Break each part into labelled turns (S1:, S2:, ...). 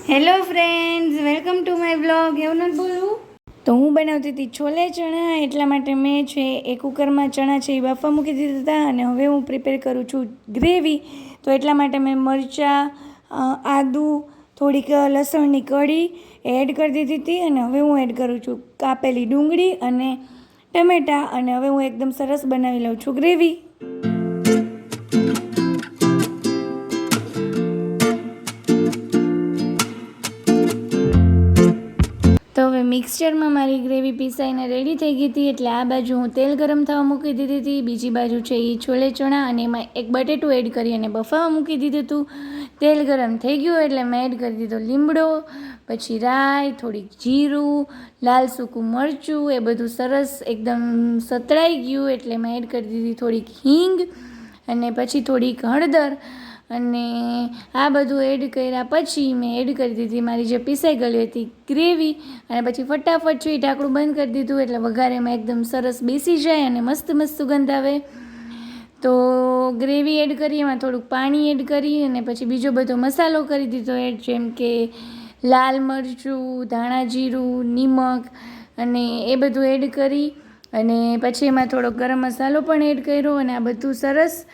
S1: Hello friends, welcome to my blog. એવું નથી બોલવું. તો હું બનાવતી હતી છોલે ચણા, એટલા માટે મેં છે એ કુકરમાં ચણા છે એ બાફવા મૂકી દીધા હતા અને હવે હું પ્રિપેર કરું છું ગ્રેવી. તો એટલા માટે મેં મરચાં, આદુ, થોડીક લસણની કળી એડ કરી દીધી હતી અને હવે હું એડ કરું છું કાપેલી ડુંગળી અને ટમેટાં અને હવે હું એકદમ સરસ બનાવી લઉં છું ગ્રેવી. તો હવે મિક્સચરમાં મારી ગ્રેવી પીસાઈને રેડી થઈ ગઈ હતી. એટલે આ બાજુ હું તેલ ગરમ થવા મૂકી દીધી હતી, બીજી બાજુ છે એ છોલે ચણા અને એમાં એક બટેટું એડ કરી અને બફાવા મૂકી દીધું હતું. તેલ ગરમ થઈ ગયું એટલે મેં એડ કરી દીધો લીમડો, પછી રાઈ, થોડીક જીરું, લાલ સૂકું મરચું, એ બધું સરસ એકદમ સતળાઈ ગયું એટલે મેં એડ કરી દીધી થોડીક હિંગ અને પછી થોડીક હળદર અને આ બધું એડ કર્યા પછી મેં એડ કરી દીધી મારી જે પીસાઈ ગયેલી હતી ગ્રેવી અને પછી ફટાફટ છે ઢાંકણું બંધ કરી દીધું એટલે વઘારેમાં એકદમ સરસ બેસી જાય અને મસ્ત મસ્ત સુગંધ આવે. તો ગ્રેવી એડ કરી, એમાં થોડુંક પાણી એડ કરી અને પછી બીજો બધો મસાલો કરી દીધો એડ, જેમ કે લાલ મરચું, ધાણા જીરું, નિમક અને એ બધું એડ કરી અને પછી એમાં થોડો ગરમ મસાલો પણ એડ કર્યો અને આ બધું સરસ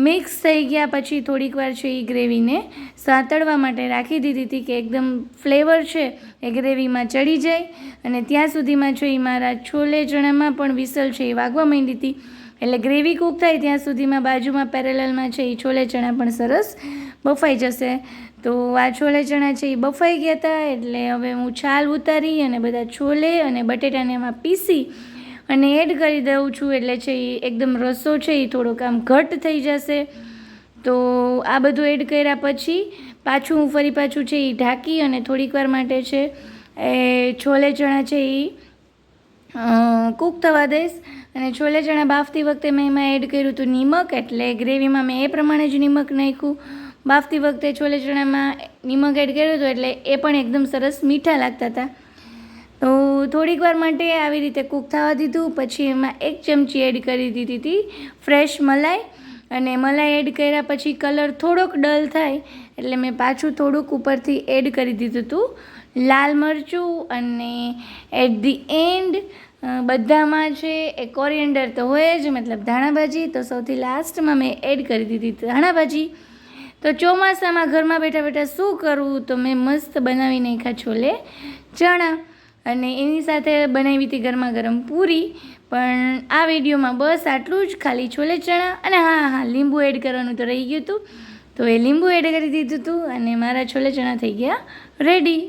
S1: મિક્સ થઈ ગયા પછી થોડીક વાર છે એ ગ્રેવીને સાતળવા માટે રાખી દીધી હતી કે એકદમ ફ્લેવર છે એ ગ્રેવીમાં ચડી જાય અને ત્યાં સુધીમાં છે એ મારા છોલે ચણામાં પણ વિસલ છે એ વાગવા માંડી હતી. એટલે ગ્રેવી કૂક થાય ત્યાં સુધીમાં બાજુમાં પેરેલલમાં છે એ છોલે ચણા પણ સરસ બફાઈ જશે. તો આ છોલે ચણા છે એ બફાઈ ગયા હતા એટલે હવે હું છાલ ઉતારી અને બધા છોલે અને બટેટાને એમાં પીસી અને એડ કરી દઉં છું. એટલે છે એ એકદમ રસો છે એ થોડોક આમ ઘટ થઈ જશે. તો આ બધું એડ કર્યા પછી પાછું હું ફરી પાછું છે એ ઢાંકી અને થોડીક વાર માટે છે એ છોલે ચણા છે એ કૂક થવા દઈશ. અને છોલે ચણા બાફતી વખતે મેં એમાં એડ કર્યું હતું નિમક, એટલે ગ્રેવીમાં મેં એ પ્રમાણે જ નિમક નાખ્યું. બાફતી વખતે છોલે ચણામાં નિમક એડ કર્યું હતું એટલે એ પણ એકદમ સરસ મીઠા લાગતા હતા. તો થોડીક વાર માટે આવી રીતે કૂક થવા દીધું. પછી એમાં 1 ચમચી એડ કરી દીધી હતી ફ્રેશ મલાઈ અને મલાઈ એડ કર્યા પછી કલર થોડોક ડલ થાય એટલે મેં પાછું થોડુંક ઉપરથી એડ કરી દીધું હતું લાલ મરચું અને એટ ધી એન્ડ બધામાં છે એ કોરિએન્ડર તો હોય જ, મતલબ ધાણાભાજી. તો સૌથી લાસ્ટમાં મેં એડ કરી દીધી ધાણાભાજી. તો ચોમાસામાં ઘરમાં બેઠા બેઠા શું કરવું, તો મેં મસ્ત બનાવી નાખ્યા છોલે ચણા અને એની સાથે બનાવી હતી ગરમા ગરમ પૂરી. પણ આ વિડીયોમાં બસ આટલું જ, ખાલી છોલે ચણા અને હા લીંબુ એડ કરવાનું તો રહી ગયું હતું, તો એ લીંબુ એડ કરી દીધું હતું અને મારા છોલે ચણા થઈ ગયા રેડી.